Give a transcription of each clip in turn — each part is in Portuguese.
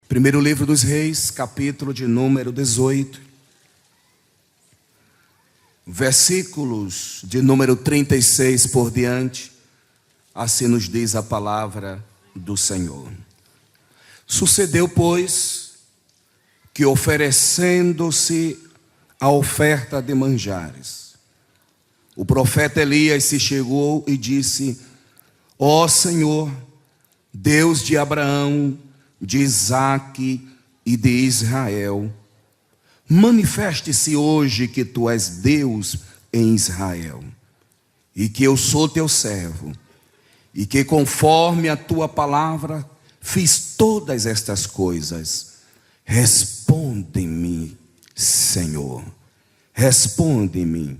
Primeiro livro dos Reis, capítulo de número 18, versículos de número 36 por diante, assim nos diz a palavra do Senhor. Sucedeu, pois, que oferecendo-se a oferta de manjares, o profeta Elias se chegou e disse: Ó Senhor, Deus de Abraão, de Isaque e de Israel, manifeste-se hoje que tu és Deus em Israel, e que eu sou teu servo, e que conforme a tua palavra fiz todas estas coisas. Responde-me, Senhor, responde-me,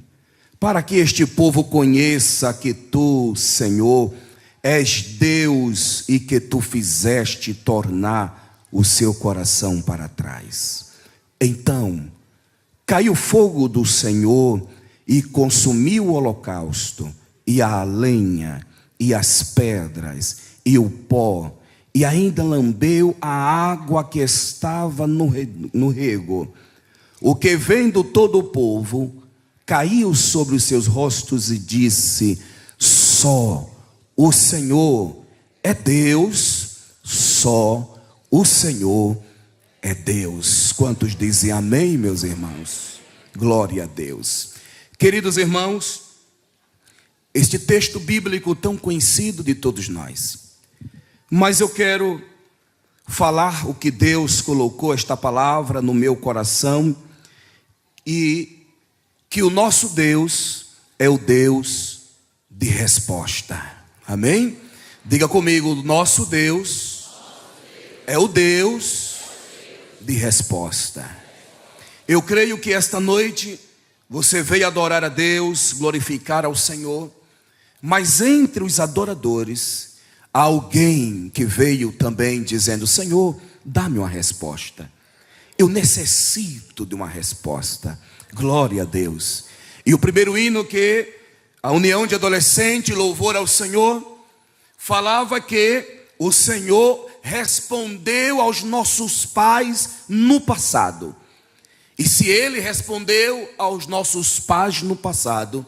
para que este povo conheça que tu, Senhor, és Deus e que tu fizeste tornar o seu coração para trás. Então caiu o fogo do Senhor e consumiu o holocausto, e a lenha, e as pedras, e o pó, e ainda lambeu a água que estava no rego. O que vendo todo o povo, caiu sobre os seus rostos e disse: Só o Senhor é Deus, só o Senhor é Deus. Quantos dizem amém, meus irmãos? Glória a Deus. Queridos irmãos, este texto bíblico tão conhecido de todos nós, mas eu quero falar o que Deus colocou esta palavra no meu coração, e que o nosso Deus é o Deus de resposta. Amém? Diga comigo: o nosso Deus é o Deus de resposta. Eu creio que esta noite você veio adorar a Deus, glorificar ao Senhor, mas entre os adoradores há alguém que veio também dizendo: Senhor, dá-me uma resposta. Eu necessito de uma resposta. Glória a Deus. E o primeiro hino, que a união de adolescente, louvor ao Senhor, falava que o Senhor respondeu aos nossos pais no passado. E se Ele respondeu aos nossos pais no passado,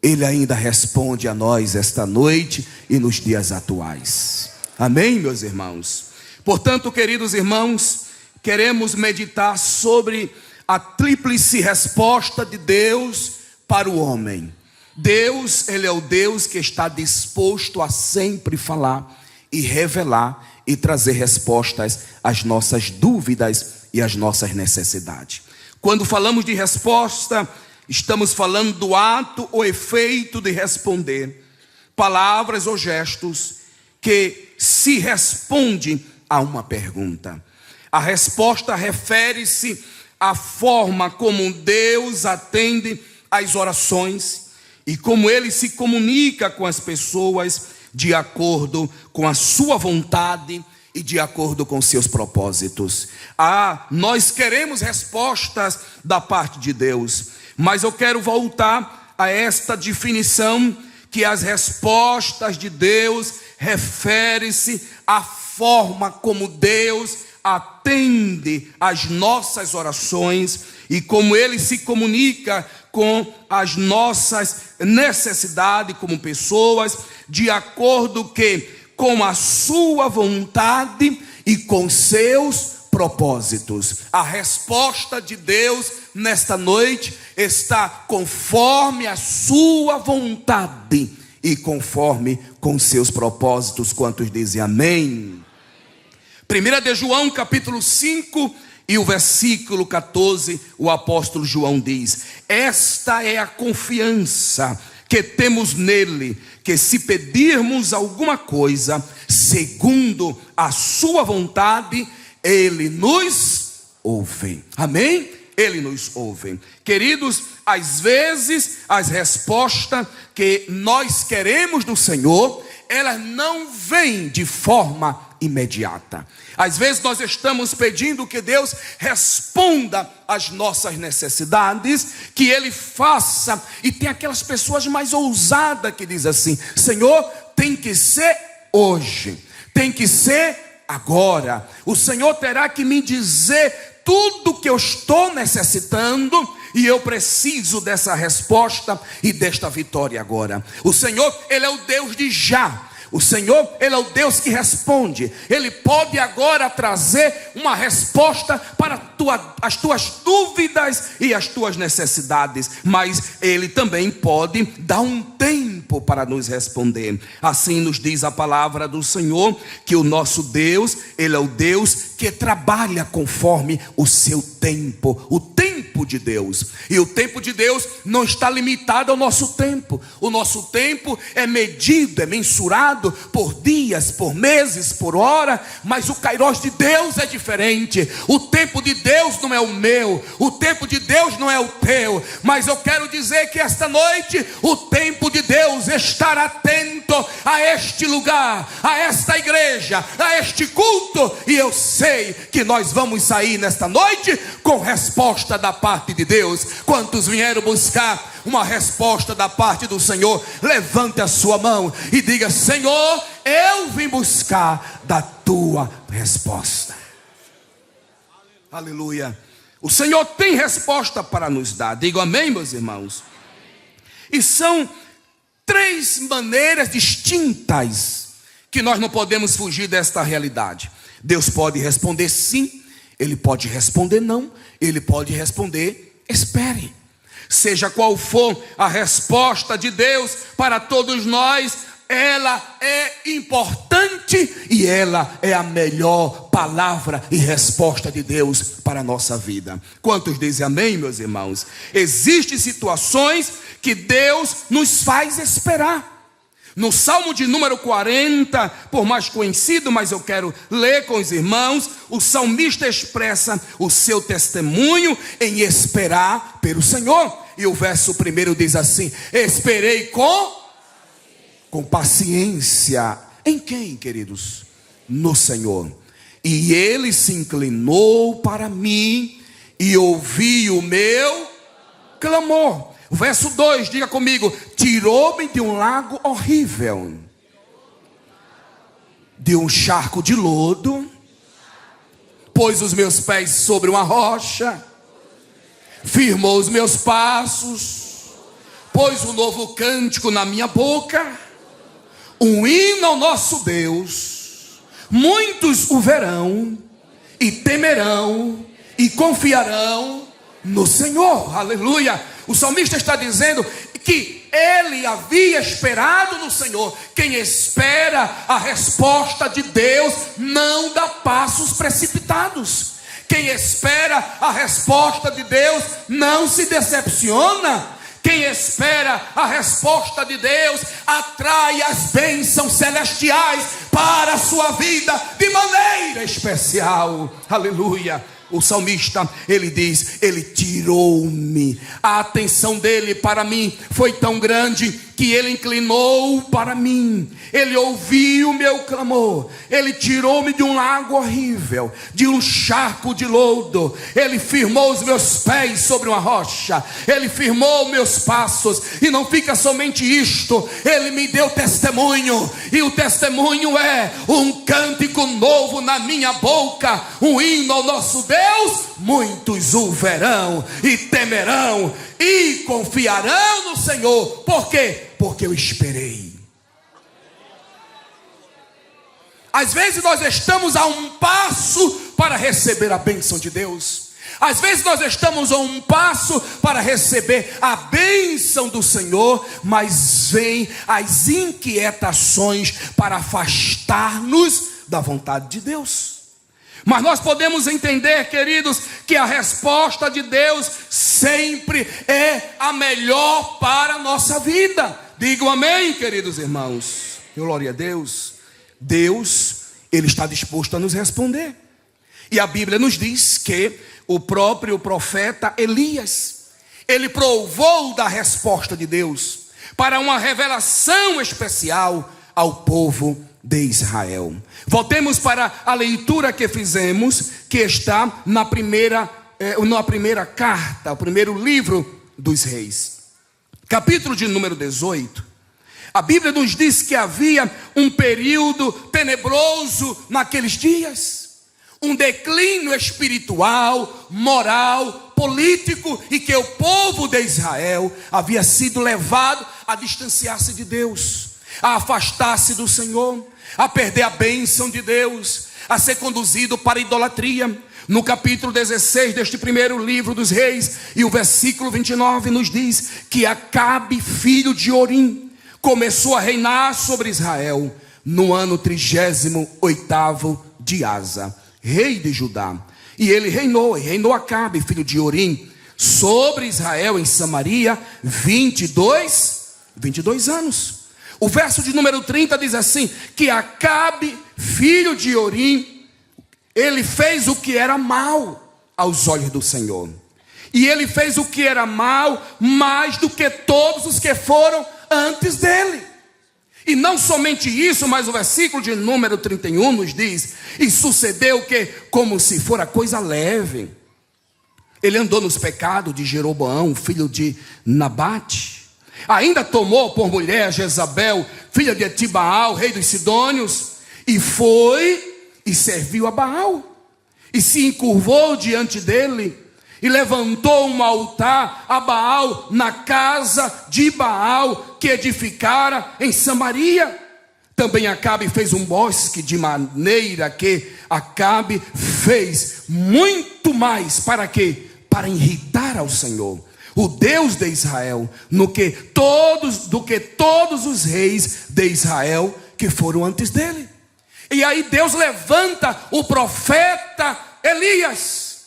Ele ainda responde a nós esta noite e nos dias atuais. Amém, meus irmãos? Portanto, queridos irmãos, queremos meditar sobre a tríplice resposta de Deus para o homem. Deus, Ele é o Deus que está disposto a sempre falar e revelar e trazer respostas às nossas dúvidas e às nossas necessidades. Quando falamos de resposta, estamos falando do ato ou efeito de responder, palavras ou gestos que se responde a uma pergunta. A resposta refere-se à forma como Deus atende às orações e como Ele se comunica com as pessoas de acordo com a sua vontade e de acordo com seus propósitos. Nós queremos respostas da parte de Deus, mas eu quero voltar a esta definição, que as respostas de Deus refere-se à forma como Deus atende às nossas orações e como Ele se comunica com as nossas necessidades como pessoas, de acordo com a sua vontade e com seus propósitos. A resposta de Deus nesta noite está conforme a sua vontade e conforme com seus propósitos. Quantos dizem amém? 1 de João capítulo 5 e o versículo 14, o apóstolo João diz: esta é a confiança que temos nele, que se pedirmos alguma coisa segundo a sua vontade, Ele nos ouve. Amém? Ele nos ouve. Queridos, às vezes as respostas que nós queremos do Senhor, elas não vêm de forma imediata. Às vezes nós estamos pedindo que Deus responda às nossas necessidades, que Ele faça, e tem aquelas pessoas mais ousadas que dizem assim: Senhor, tem que ser hoje, tem que ser agora. O Senhor terá que me dizer tudo que eu estou necessitando, e eu preciso dessa resposta e desta vitória agora. O Senhor, Ele é o Deus de já. O Senhor, Ele é o Deus que responde. Ele pode agora trazer uma resposta para as tuas dúvidas e as tuas necessidades, mas Ele também pode dar um tempo para nos responder. Assim nos diz a palavra do Senhor, que o nosso Deus, Ele é o Deus que trabalha conforme o seu tempo, o tempo de Deus. E o tempo de Deus não está limitado ao nosso tempo. O nosso tempo é medido, é mensurado por dias, por meses, por hora, mas o Kairos de Deus é diferente. O tempo de Deus não é o meu, o tempo de Deus não é o teu, mas eu quero dizer que esta noite o tempo de Deus estará atento a este lugar, a esta igreja, a este culto, e eu sei que nós vamos sair nesta noite com resposta da parte de Deus. Quantos vieram buscar uma resposta da parte do Senhor? Levante a sua mão e diga: Senhor, eu vim buscar da tua resposta. Aleluia. O Senhor tem resposta para nos dar. Digo amém, meus irmãos. E são 3 maneiras distintas que nós não podemos fugir desta realidade. Deus pode responder sim, Ele pode responder não, Ele pode responder espere. Seja qual for a resposta de Deus para todos nós, ela é importante e ela é a melhor palavra e resposta de Deus para a nossa vida. Quantos dizem amém, meus irmãos? Existem situações que Deus nos faz esperar. No Salmo de número 40, por mais conhecido, mas eu quero ler com os irmãos, o salmista expressa o seu testemunho em esperar pelo Senhor. E o verso 1 diz assim: esperei com paciência. Em quem, queridos? No Senhor. E Ele se inclinou para mim e ouviu o meu clamor. O verso 2, diga comigo: tirou-me de um lago horrível, de um charco de lodo, pôs os meus pés sobre uma rocha, firmou os meus passos, pôs um novo cântico na minha boca, um hino ao nosso Deus. Muitos o verão e temerão e confiarão no Senhor. Aleluia. O salmista está dizendo que ele havia esperado no Senhor. Quem espera a resposta de Deus não dá passos precipitados. Quem espera a resposta de Deus não se decepciona. Quem espera a resposta de Deus atrai as bênçãos celestiais para a sua vida de maneira especial. Aleluia. O salmista, ele diz: ele tirou-me. A atenção dele para mim foi tão grande que ele inclinou para mim. Ele ouviu o meu clamor. Ele tirou-me de um lago horrível, de um charco de lodo. Ele firmou os meus pés sobre uma rocha. Ele firmou meus passos. E não fica somente isto, ele me deu testemunho. E o testemunho é um cântico novo na minha boca, um hino ao nosso Deus. Muitos o verão e temerão e confiarão no Senhor. Por quê? Porque eu esperei. Às vezes nós estamos a um passo para receber a bênção de Deus. Às vezes nós estamos a um passo para receber a bênção do Senhor, mas vem as inquietações para afastar-nos da vontade de Deus. Mas nós podemos entender, queridos, que a resposta de Deus sempre é a melhor para a nossa vida. Digam amém, queridos irmãos. Glória a Deus. Deus, Ele está disposto a nos responder. E a Bíblia nos diz que o próprio profeta Elias, ele provou da resposta de Deus para uma revelação especial ao povo de Israel. Voltemos para a leitura que fizemos, que está na primeira carta, o primeiro livro dos Reis, capítulo de número 18. A Bíblia nos diz que havia um período tenebroso naqueles dias, um declínio espiritual, moral, político, e que o povo de Israel havia sido levado a distanciar-se de Deus, a afastar-se do Senhor, a perder a bênção de Deus, a ser conduzido para a idolatria. No capítulo 16 deste primeiro livro dos reis, e o versículo 29 nos diz que Acabe, filho de Orim, começou a reinar sobre Israel no ano 38º de Asa, rei de Judá. E ele reinou Acabe, filho de Orim, sobre Israel em Samaria 22 anos. O verso de número 30 diz assim, que Acabe, filho de Orim, ele fez o que era mal aos olhos do Senhor. E ele fez o que era mal mais do que todos os que foram antes dele. E não somente isso, mas o versículo de número 31 nos diz: e sucedeu que, como se fora coisa leve, ele andou nos pecados de Jeroboão, filho de Nabate. Ainda tomou por mulher Jezabel, filha de Etibaal, rei dos Sidônios, e foi e serviu a Baal, e se encurvou diante dele, e levantou um altar a Baal na casa de Baal, que edificara em Samaria. Também Acabe fez um bosque, de maneira que Acabe fez muito mais. Para quê? Para irritar ao Senhor, o Deus de Israel, do que todos os reis de Israel que foram antes dele. E aí Deus levanta o profeta Elias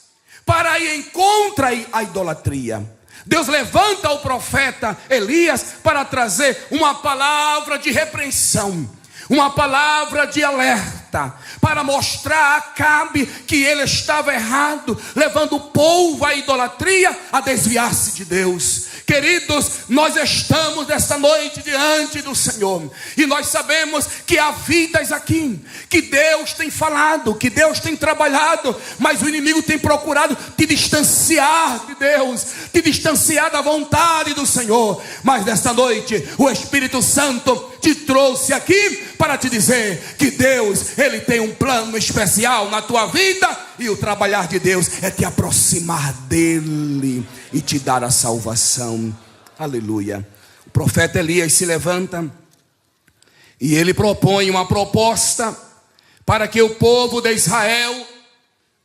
para ir contra a idolatria. Deus levanta o profeta Elias para trazer uma palavra de repreensão, uma palavra de alerta, para mostrar a Acabe que ele estava errado, levando o povo à idolatria, a desviar-se de Deus. Queridos, nós estamos esta noite diante do Senhor, e nós sabemos que há vidas aqui, que Deus tem falado, que Deus tem trabalhado, mas o inimigo tem procurado te distanciar de Deus, te distanciar da vontade do Senhor. Mas nesta noite, o Espírito Santo te trouxe aqui para te dizer que Deus, Ele tem um plano especial na tua vida, e o trabalhar de Deus é te aproximar dEle e te dar a salvação. Aleluia. O profeta Elias se levanta e ele propõe uma proposta para que o povo de Israel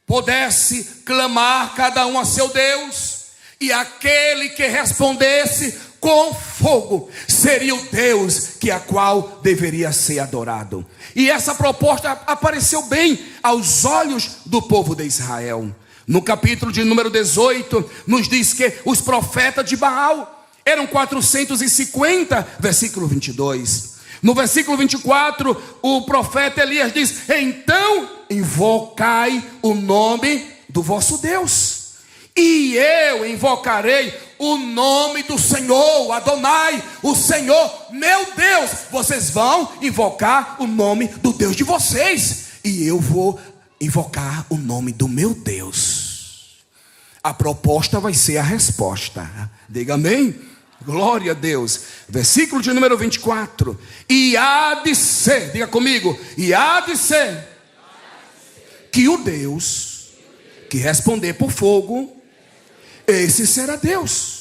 pudesse clamar cada um a seu Deus, e aquele que respondesse com fogo seria o Deus que a qual deveria ser adorado. E essa proposta apareceu bem aos olhos do povo de Israel. No capítulo de número 18, nos diz que os profetas de Baal eram 450, versículo 22. No versículo 24, o profeta Elias diz: então invocai o nome do vosso Deus, e eu invocarei o nome do Senhor, Adonai, o Senhor meu Deus. Vocês vão invocar o nome do Deus de vocês, e eu vou invocar o nome do meu Deus. A proposta vai ser a resposta. Diga amém. Glória a Deus. Versículo de número 24. E há de ser, diga comigo, e há de ser que o Deus que responder por fogo, esse será Deus.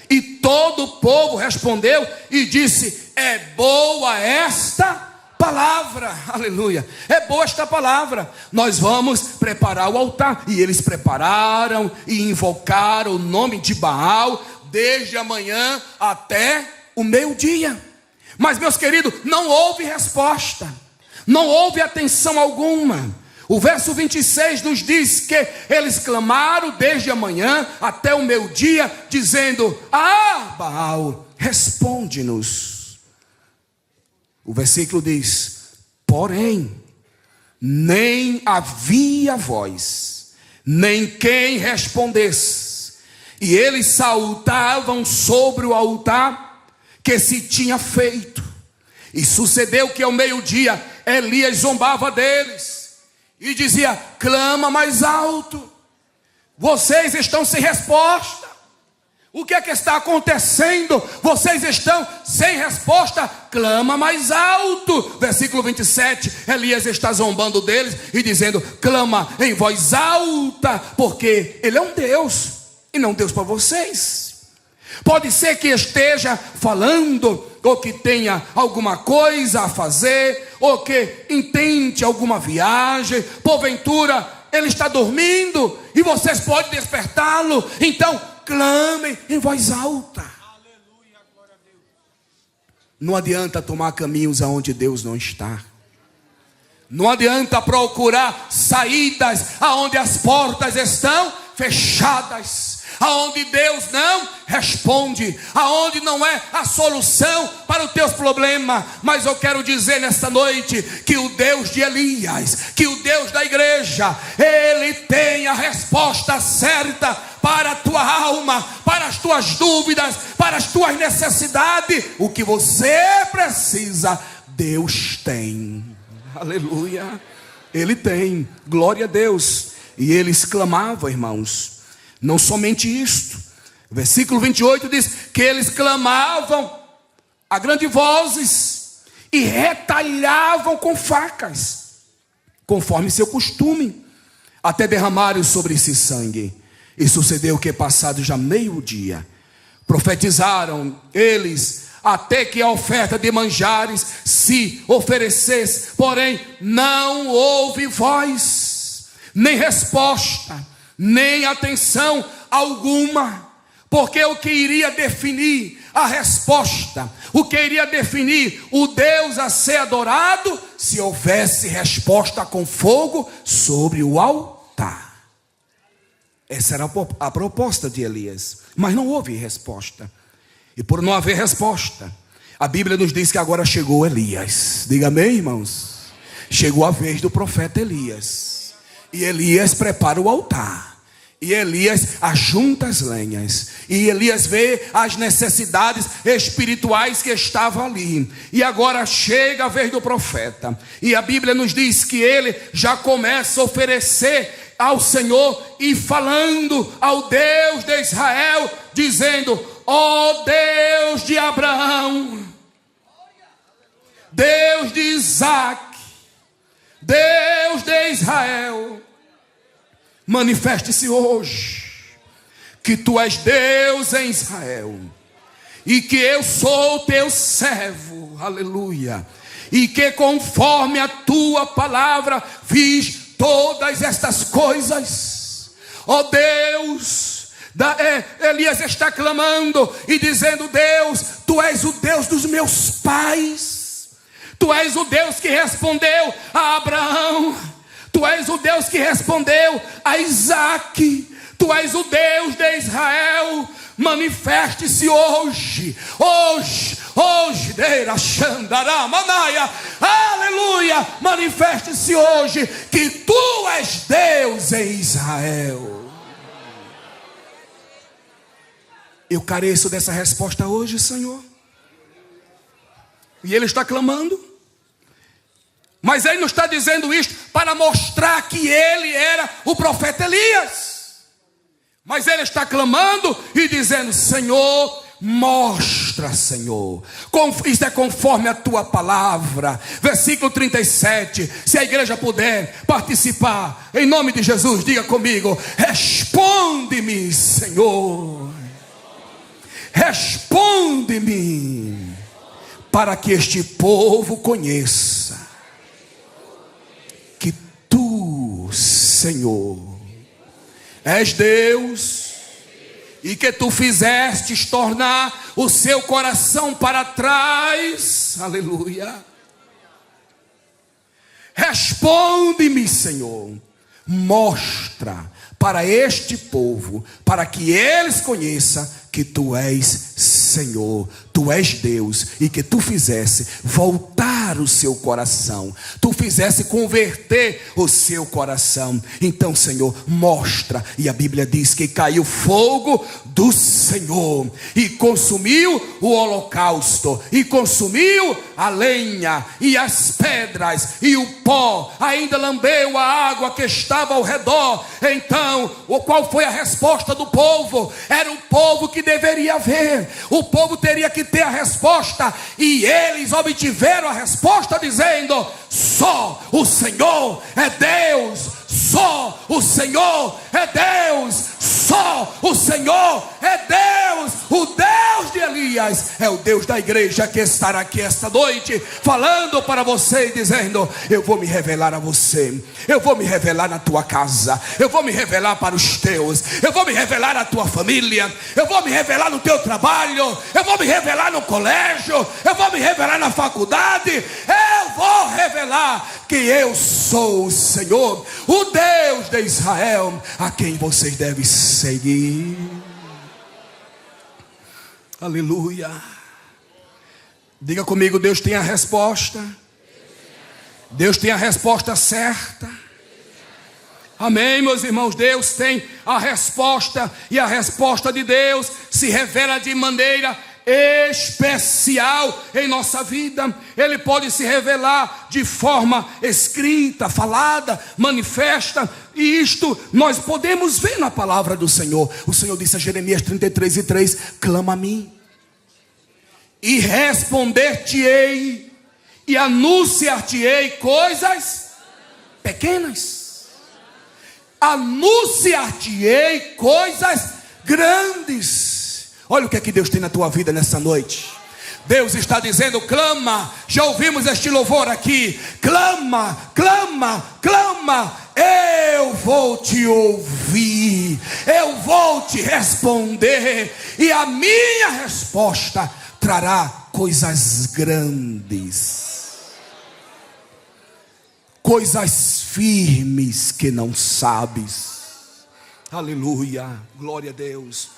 E todo o povo respondeu e disse: é boa esta palavra. Aleluia. É boa esta palavra. Nós vamos preparar o altar. E eles prepararam e invocaram o nome de Baal desde a manhã até o meio-dia. Mas, meus queridos, não houve resposta, não houve atenção alguma. O verso 26 nos diz que eles clamaram desde a manhã até o meio-dia, dizendo: ah, Baal, responde-nos. O versículo diz: porém, nem havia voz, nem quem respondesse. E eles saltavam sobre o altar que se tinha feito. E sucedeu que ao meio-dia Elias zombava deles e dizia: clama mais alto, vocês estão sem resposta, O que é que está acontecendo? Vocês estão sem resposta? Clama mais alto. Versículo 27, Elias está zombando deles e dizendo: clama em voz alta, porque ele é um Deus e não Deus para vocês. Pode ser que esteja falando, ou que tenha alguma coisa a fazer, ou que intente alguma viagem. Porventura ele está dormindo e vocês podem despertá-lo. Então clamem em voz alta. Aleluia, glória a Deus. Não adianta tomar caminhos aonde Deus não está. Não adianta procurar saídas aonde as portas estão fechadas, aonde Deus não responde, aonde não é a solução para os teus problemas. Mas eu quero dizer nesta noite que o Deus de Elias, que o Deus da igreja, Ele tem a resposta certa para a tua alma, para as tuas dúvidas, para as tuas necessidades. O que você precisa, Deus tem. Aleluia. Ele tem, glória a Deus. E eles clamavam, irmãos, não somente isto. Versículo 28 diz que eles clamavam a grandes vozes e retalhavam com facas, conforme seu costume, até derramarem sobre si sangue. E sucedeu que, passado já meio-dia, profetizaram eles até que a oferta de manjares se oferecesse. Porém não houve voz, nem resposta, nem atenção alguma. Porque o que iria definir a resposta, o que iria definir o Deus a ser adorado, se houvesse resposta com fogo sobre o altar. Essa era a proposta de Elias, mas não houve resposta. E por não haver resposta, a Bíblia nos diz que agora chegou Elias. Diga amém, irmãos. Chegou a vez do profeta Elias. E Elias prepara o altar. E Elias ajunta as lenhas. E Elias vê as necessidades espirituais que estavam ali. E agora chega a vez do profeta. E a Bíblia nos diz que ele já começa a oferecer ao Senhor e falando ao Deus de Israel, dizendo: ó Deus de Abraão, Deus de Isaac, Deus de Israel, manifeste-se hoje, que tu és Deus em Israel, e que eu sou teu servo, aleluia, e que conforme a tua palavra fiz todas estas coisas. Ó Deus, Elias está clamando e dizendo: Deus, tu és o Deus dos meus pais, tu és o Deus que respondeu a Abraão, tu és o Deus que respondeu a Isaac, tu és o Deus de Israel. Manifeste-se hoje, aleluia, manifeste-se hoje, que tu és Deus em Israel. Eu careço dessa resposta hoje, Senhor. E ele está clamando, mas ele não está dizendo isto para mostrar que ele era o profeta Elias. Mas ele está clamando e dizendo: Senhor, mostra, Senhor. Isso é conforme a tua palavra. Versículo 37. Se a igreja puder participar, em nome de Jesus, diga comigo: responde-me, Senhor. Responde-me, para que este povo conheça que tu, Senhor, és Deus, e que tu fizestes tornar o seu coração para trás. Aleluia. Responde-me, Senhor. Mostra para este povo, para que eles conheçam que tu és Senhor, tu és Deus, e que tu fizesse voltar mudar o seu coração, tu fizesse converter o seu coração. Então, Senhor, mostra. E a Bíblia diz que caiu fogo do Senhor e consumiu o holocausto, e consumiu a lenha e as pedras e o pó, ainda lambeu a água que estava ao redor. Então, qual foi a resposta do povo? Era o povo que deveria ver, o povo teria que ter a resposta, e eles obtiveram a resposta dizendo: só o Senhor é Deus, só o Senhor é Deus, só o Senhor é Deus. O Deus de Elias é o Deus da igreja que estará aqui esta noite falando para você e dizendo: eu vou me revelar a você, eu vou me revelar na tua casa, eu vou me revelar para os teus, eu vou me revelar na tua família, eu vou me revelar no teu trabalho, eu vou me revelar no colégio, eu vou me revelar na faculdade, eu vou revelar que eu sou o Senhor, o Deus de Israel, a quem vocês devem seguir. Aleluia. Diga comigo: Deus tem a resposta. Deus tem a resposta certa. Amém, meus irmãos. Deus tem a resposta, e a resposta de Deus se revela de maneira especial em nossa vida. Ele pode se revelar de forma escrita, falada, manifesta, e isto nós podemos ver na palavra do Senhor. O Senhor disse a Jeremias 33:3: clama a mim e responder-te-ei e anunciar-te-ei coisas pequenas, anunciar-te-ei coisas grandes. Olha o que é que Deus tem na tua vida nessa noite. Deus está dizendo: clama. Já ouvimos este louvor aqui: clama, clama, clama. Eu vou te ouvir, eu vou te responder, e a minha resposta trará coisas grandes, coisas firmes que não sabes. Aleluia, glória a Deus.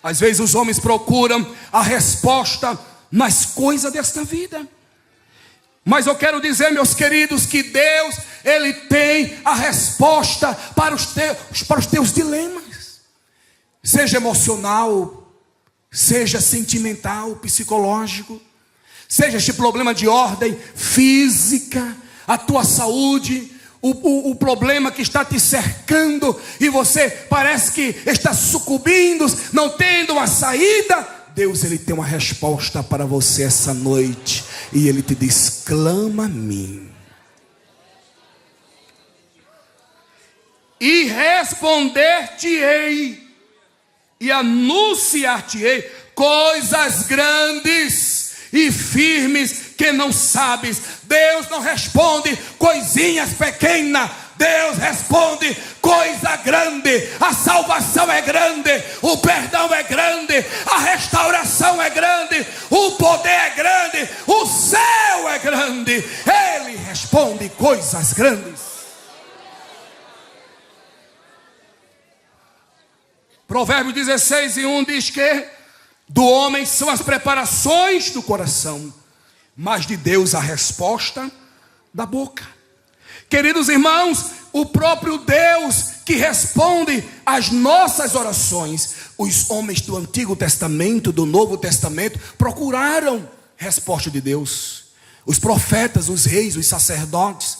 Às vezes os homens procuram a resposta nas coisas desta vida, mas eu quero dizer, meus queridos, que Deus, Ele tem a resposta para os teus dilemas, seja emocional, seja sentimental, psicológico, seja este problema de ordem física, a tua saúde, o problema que está te cercando e você parece que está sucumbindo, não tendo uma saída. Deus, Ele tem uma resposta para você essa noite, e Ele te diz: clama a mim e responder-te-ei e anunciar-te-ei coisas grandes e firmes que não sabes. Deus não responde coisinhas pequenas, Deus responde coisa grande. A salvação é grande, o perdão é grande, a restauração é grande, o poder é grande, o céu é grande. Ele responde coisas grandes. Provérbios 16:1 diz que do homem são as preparações do coração, mas de Deus a resposta da boca. Queridos irmãos, o próprio Deus que responde às nossas orações. Os homens do Antigo Testamento, do Novo Testamento, procuraram resposta de Deus. Os profetas, os reis, os sacerdotes.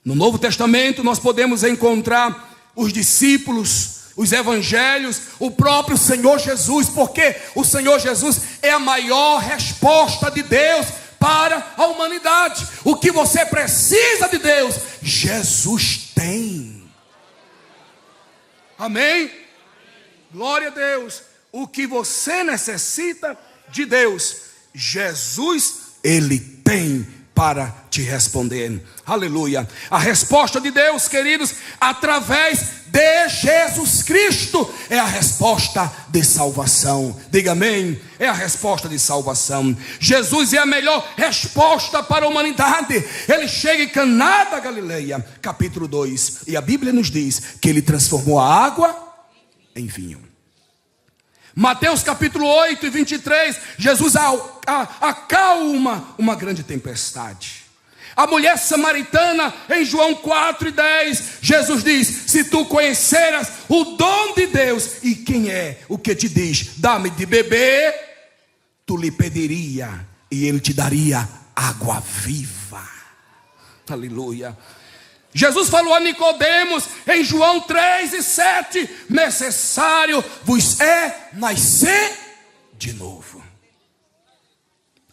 No Novo Testamento nós podemos encontrar os discípulos, os evangelhos, o próprio Senhor Jesus, porque o Senhor Jesus é a maior resposta de Deus para a humanidade. O que você precisa de Deus, Jesus tem. Amém? Glória a Deus. O que você necessita de Deus, Jesus, Ele tem para te responder. Aleluia. A resposta de Deus, queridos, através de Jesus Cristo, é a resposta de salvação. Diga amém. É a resposta de salvação. Jesus é a melhor resposta para a humanidade. Ele chega em Caná da Galileia, capítulo 2, e a Bíblia nos diz que Ele transformou a água em vinho. Mateus capítulo 8 e 23, Jesus acalma uma grande tempestade. A mulher samaritana, em João 4 e 10, Jesus diz: se tu conheceras o dom de Deus, e quem é o que te diz, dá-me de beber, tu lhe pediria, e ele te daria água viva. Aleluia. Jesus falou a Nicodemos, em João 3 e 7, necessário vos é nascer de novo.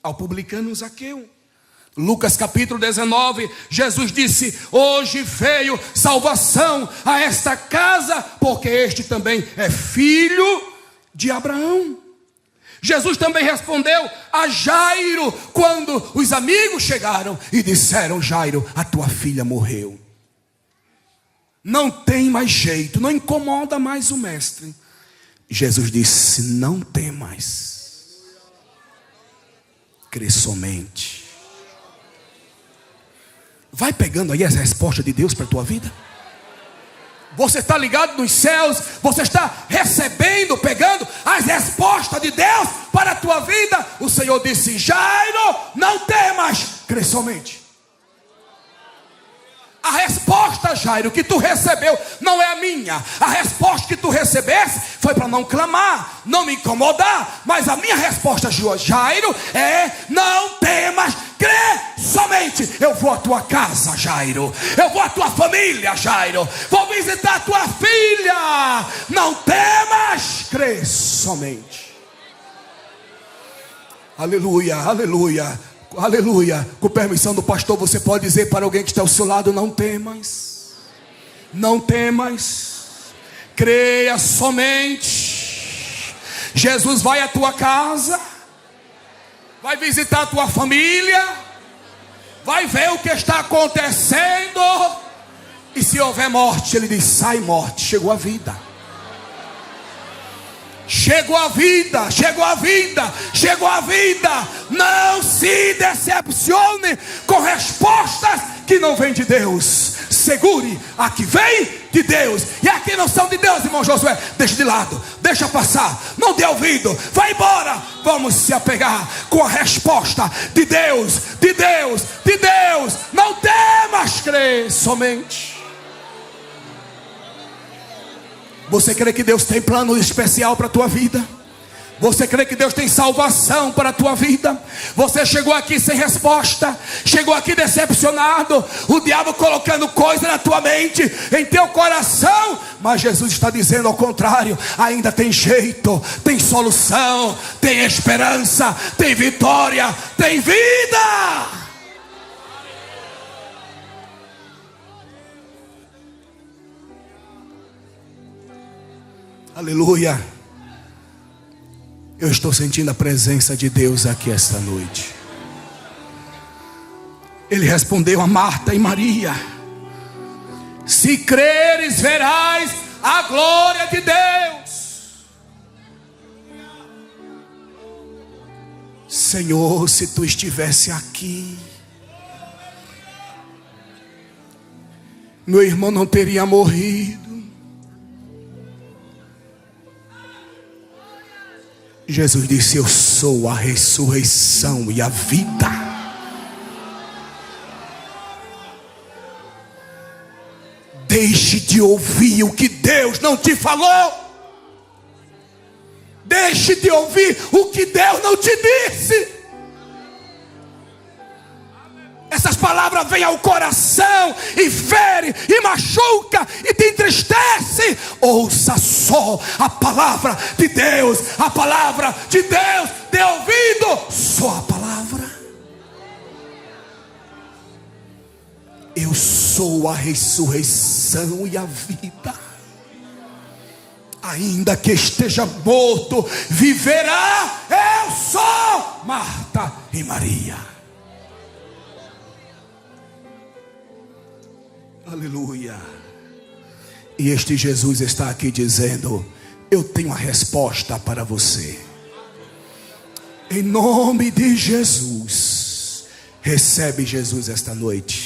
Ao publicano Zaqueu, Lucas capítulo 19, Jesus disse: hoje veio salvação a esta casa, porque este também é filho de Abraão. Jesus também respondeu a Jairo, quando os amigos chegaram e disseram: Jairo, a tua filha morreu. Não tem mais jeito, não incomoda mais o mestre. Jesus disse: não temas, crê somente. Vai pegando aí as respostas de Deus para a tua vida. Você está ligado nos céus, você está recebendo, pegando as respostas de Deus para a tua vida. O Senhor disse: Jairo, não temas, crê somente. A resposta, Jairo, que tu recebeu não é a minha. A resposta que tu recebeste foi para não clamar, não me incomodar. Mas a minha resposta, Jairo, é: não temas, crê somente. Eu vou à tua casa, Jairo. Eu vou à tua família, Jairo. Vou visitar a tua filha. Não temas, crê somente. Aleluia, aleluia. Aleluia. Com permissão do pastor, você pode dizer para alguém que está ao seu lado: não temas, não temas, creia somente. Jesus vai à tua casa, vai visitar a tua família, vai ver o que está acontecendo, e se houver morte, ele diz: sai morte, chegou a vida. Chegou a vida, chegou a vida, chegou a vida. Não se decepcione com respostas que não vêm de Deus. Segure a que vem de Deus. E a que não são de Deus, irmão Josué, deixa de lado, deixa passar, não dê ouvido, vai embora. Vamos se apegar com a resposta de Deus, de Deus, de Deus. Não temas, crê somente. Você crê que Deus tem plano especial para a tua vida? Você crê que Deus tem salvação para a tua vida? Você chegou aqui sem resposta, chegou aqui decepcionado, o diabo colocando coisa na tua mente, em teu coração, mas Jesus está dizendo ao contrário: ainda tem jeito, tem solução, tem esperança, tem vitória, tem vida. Aleluia. Eu estou sentindo a presença de Deus aqui esta noite. Ele respondeu a Marta e Maria: se creres, verás a glória de Deus. Senhor, se tu estivesse aqui, meu irmão não teria morrido. Jesus disse: eu sou a ressurreição e a vida. Deixe de ouvir o que Deus não te falou. Deixe de ouvir o que Deus não te disse. Essas palavras vêm ao coração e fere e machuca e te entristece. Ouça só a palavra de Deus. A palavra de Deus. Dê ouvido só a palavra. Eu sou a ressurreição e a vida. Ainda que esteja morto, viverá. Eu sou Marta e Maria. Aleluia. E este Jesus está aqui dizendo: eu tenho a resposta para você. Em nome de Jesus. Recebe Jesus esta noite.